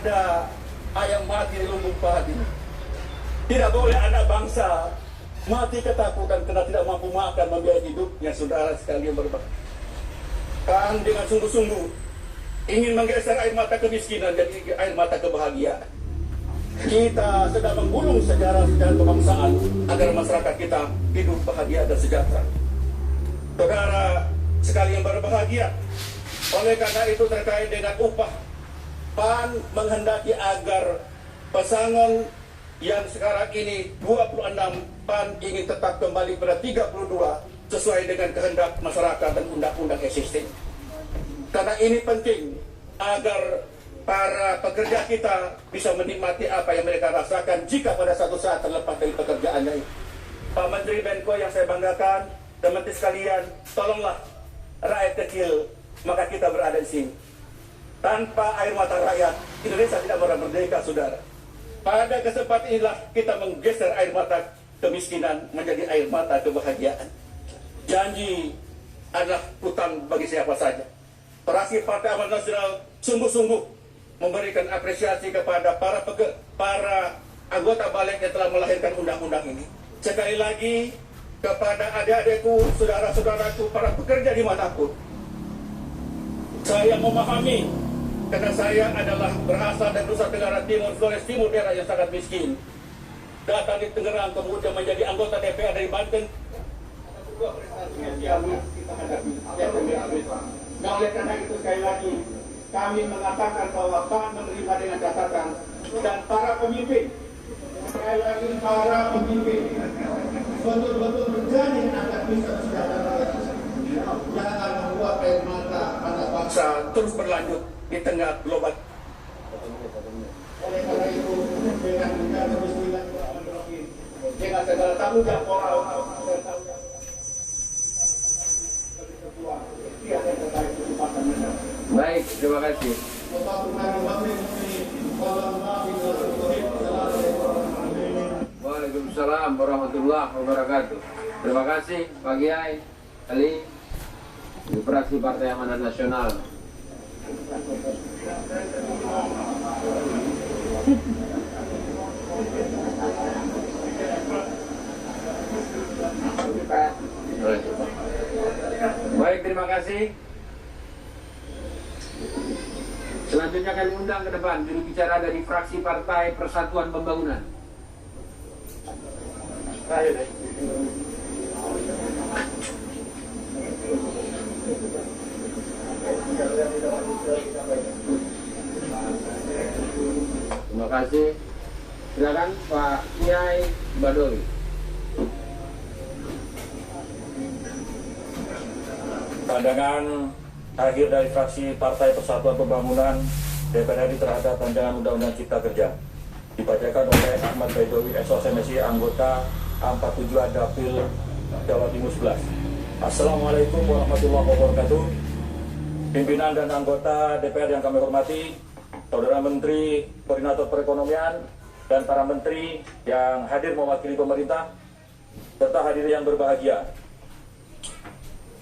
ada ayam mati di lumbung padi. Tidak boleh anak bangsa mati ketakutan karena tidak mampu makan membiayai hidupnya, saudara sekalian berbakti. Kan dengan sungguh-sungguh ingin menggeser air mata kemiskinan jadi air mata kebahagiaan. Kita sedang menggulung sejarah kebangsaan agar masyarakat kita hidup bahagia dan sejahtera. Saudara sekalian berbahagia, oleh karena itu terkait dengan upah, PAN menghendaki agar pesangon yang sekarang ini 26, PAN ingin tetap kembali pada 32 sesuai dengan kehendak masyarakat dan undang-undang existing. Karena ini penting agar para pekerja kita bisa menikmati apa yang mereka rasakan jika pada satu saat terlepas dari pekerjaannya. Pak Menteri Menko yang saya banggakan dan menteri sekalian, tolonglah rakyat kecil, maka kita berada di sini. Tanpa air mata rakyat, Indonesia tidak pernah merdeka, saudara. Pada kesempatan inilah kita menggeser air mata kemiskinan menjadi air mata kebahagiaan. Janji adalah hutang bagi siapa saja. Fraksi Partai Amanat Nasional sungguh-sungguh memberikan apresiasi kepada para anggota balik yang telah melahirkan undang-undang ini. Sekali lagi, kepada adik-adikku, saudara-saudaraku, para pekerja dimanapun, saya memahami karena saya adalah berasal dari Nusa Tenggara Timur, Flores Timur, daerah yang sangat miskin. Datang di Tangerang, kemudian menjadi anggota DPR dari Banten. Ada sebuah prestasi yang kita hadapi. Nah, oleh karena itu sekali lagi, kami mengatakan bahwa PAN menerima dengan catatan dan para pemimpin, sekali lagi para pemimpin, betul-betul berjanji agar bisa sejahtera. Jangan membuat air mata anak bangsa terus berlanjut di tengah global. Oleh karena itu, dengan menjaga kemiskinan, dengan segala tanggung jawab moral, baik, terima kasih. Waalaikumsalam warahmatullahi wabarakatuh. Terima kasih Pak Kiai Ali di fraksi Partai Amanat Nasional. Baik, terima kasih. Selanjutnya kami undang ke depan juru bicara dari fraksi Partai Persatuan Pembangunan. Ayo deh. Terima kasih. Silakan Pak Kiai Badowi. Pandangan akhir dari fraksi Partai Persatuan Pembangunan DPR RI terhadap rancangan Undang-Undang Cipta Kerja dibacakan oleh Ahmad Baidowi SOSMSI, anggota A47 Dapil Jawa Timur 11. Assalamualaikum warahmatullahi wabarakatuh. Pimpinan dan anggota DPR yang kami hormati, Saudara Menteri Koordinator Perekonomian dan para menteri yang hadir mewakili pemerintah, serta hadirin yang berbahagia.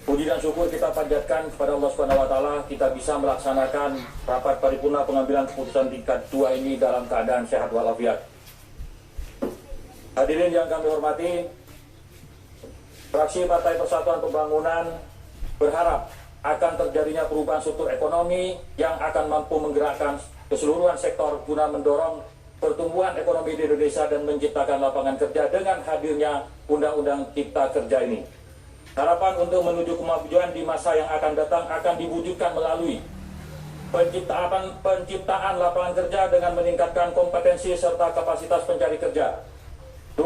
Puji dan syukur kita panjatkan kepada Allah SWT, kita bisa melaksanakan rapat paripurna pengambilan keputusan tingkat 2 ini dalam keadaan sehat walafiat. Hadirin yang kami hormati, fraksi Partai Persatuan Pembangunan berharap akan terjadinya perubahan struktur ekonomi yang akan mampu menggerakkan keseluruhan sektor guna mendorong pertumbuhan ekonomi di Indonesia dan menciptakan lapangan kerja dengan hadirnya Undang-Undang Cipta Kerja ini. Harapan untuk menuju kemajuan di masa yang akan datang akan diwujudkan melalui penciptaan lapangan kerja dengan meningkatkan kompetensi serta kapasitas pencari kerja. 2.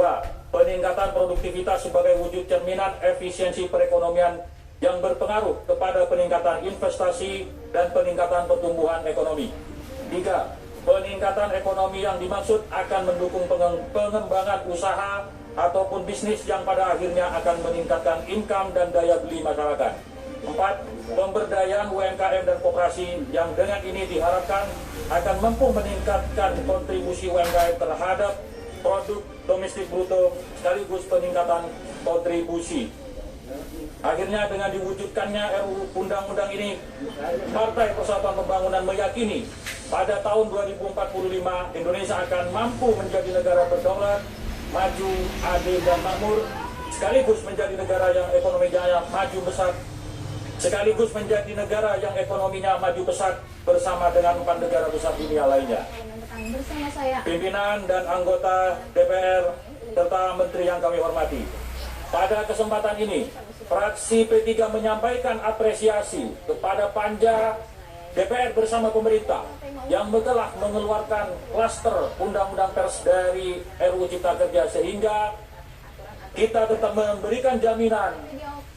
Peningkatan produktivitas sebagai wujud cerminan efisiensi perekonomian yang berpengaruh kepada peningkatan investasi dan peningkatan pertumbuhan ekonomi. 3. Peningkatan ekonomi yang dimaksud akan mendukung pengembangan usaha ataupun bisnis yang pada akhirnya akan meningkatkan income dan daya beli masyarakat. 4. Pemberdayaan UMKM dan koperasi yang dengan ini diharapkan akan mampu meningkatkan kontribusi UMKM terhadap produk domestik bruto sekaligus peningkatan kontribusi Akhirnya dengan diwujudkannya RUU Undang-Undang ini, Partai Persatuan Pembangunan meyakini pada tahun 2045 Indonesia akan mampu menjadi negara berdaulat, maju, adil dan makmur, sekaligus menjadi negara yang ekonominya maju pesat, sekaligus menjadi negara yang ekonominya maju pesat bersama dengan 4 negara besar dunia lainnya. Bersama saya Pimpinan dan anggota DPR serta menteri yang kami hormati. Pada kesempatan ini, fraksi P3 menyampaikan apresiasi kepada Panja DPR bersama pemerintah yang telah mengeluarkan klaster Undang-Undang Pers dari RUU Cipta Kerja sehingga kita tetap memberikan jaminan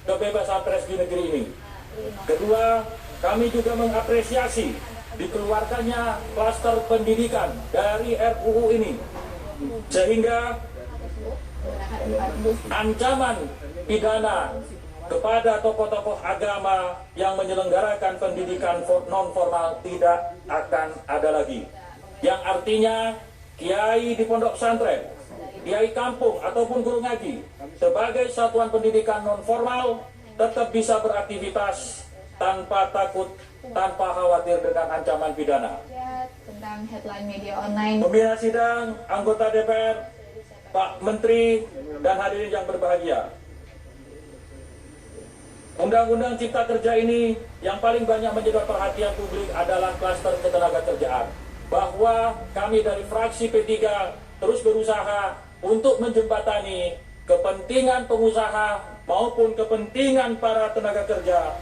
kebebasan pers di negeri ini. Kedua, kami juga mengapresiasi dikeluarkannya klaster pendidikan dari RUU ini sehingga ancaman pidana kepada tokoh-tokoh agama yang menyelenggarakan pendidikan non formal tidak akan ada lagi. Yang artinya kiai di pondok pesantren, kiai kampung ataupun guru ngaji sebagai satuan pendidikan non formal tetap bisa beraktivitas tanpa takut, tanpa khawatir dengan ancaman pidana. Tentang headline media online. Pembina sidang, anggota DPR, Pak Menteri, dan hadirin yang berbahagia. Undang-Undang Cipta Kerja ini yang paling banyak menyedot perhatian publik adalah klaster ketenaga kerjaan. Bahwa kami dari fraksi P3 terus berusaha untuk menjembatani kepentingan pengusaha maupun kepentingan para tenaga kerja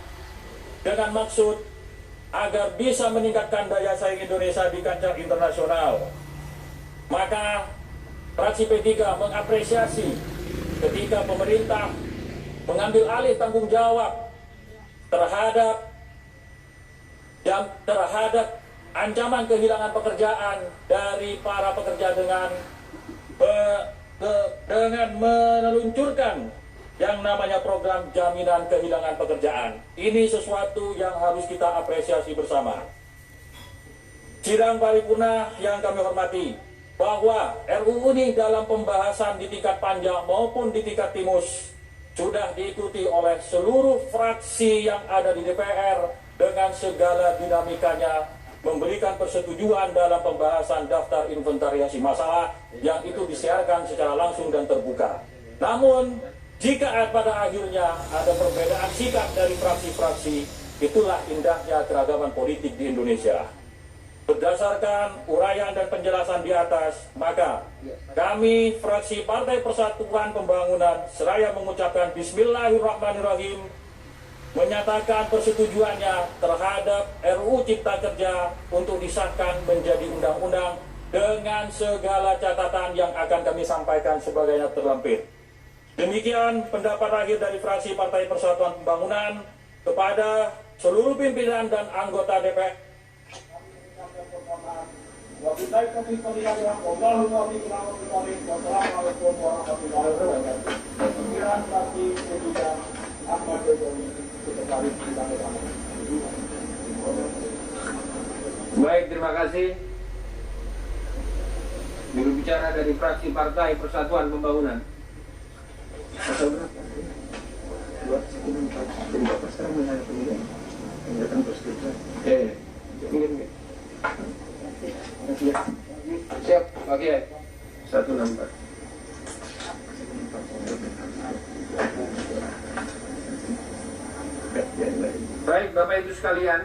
dengan maksud agar bisa meningkatkan daya saing Indonesia di kancah internasional. Maka fraksi P3 mengapresiasi ketika pemerintah mengambil alih tanggung jawab terhadap ancaman kehilangan pekerjaan dari para pekerja dengan meluncurkan yang namanya program jaminan kehilangan pekerjaan. Ini sesuatu yang harus kita apresiasi bersama. Sidang paripurna yang kami hormati, bahwa RUU ini dalam pembahasan di tingkat panjang maupun di tingkat timus sudah diikuti oleh seluruh fraksi yang ada di DPR dengan segala dinamikanya, memberikan persetujuan dalam pembahasan daftar inventarisasi masalah yang itu disiarkan secara langsung dan terbuka. Namun, jika pada akhirnya ada perbedaan sikap dari fraksi-fraksi, itulah indahnya keragaman politik di Indonesia. Berdasarkan uraian dan penjelasan di atas, maka kami fraksi Partai Persatuan Pembangunan seraya mengucapkan Bismillahirrahmanirrahim, menyatakan persetujuannya terhadap RUU Cipta Kerja untuk disahkan menjadi undang-undang dengan segala catatan yang akan kami sampaikan sebagaimana terlampir. Demikian pendapat akhir dari fraksi Partai Persatuan Pembangunan kepada seluruh pimpinan dan anggota DPR. Baik, terima kasih. Juru bicara dari fraksi Partai Persatuan Pembangunan. Siap, Oke. 164. Baik, Bapak Ibu sekalian,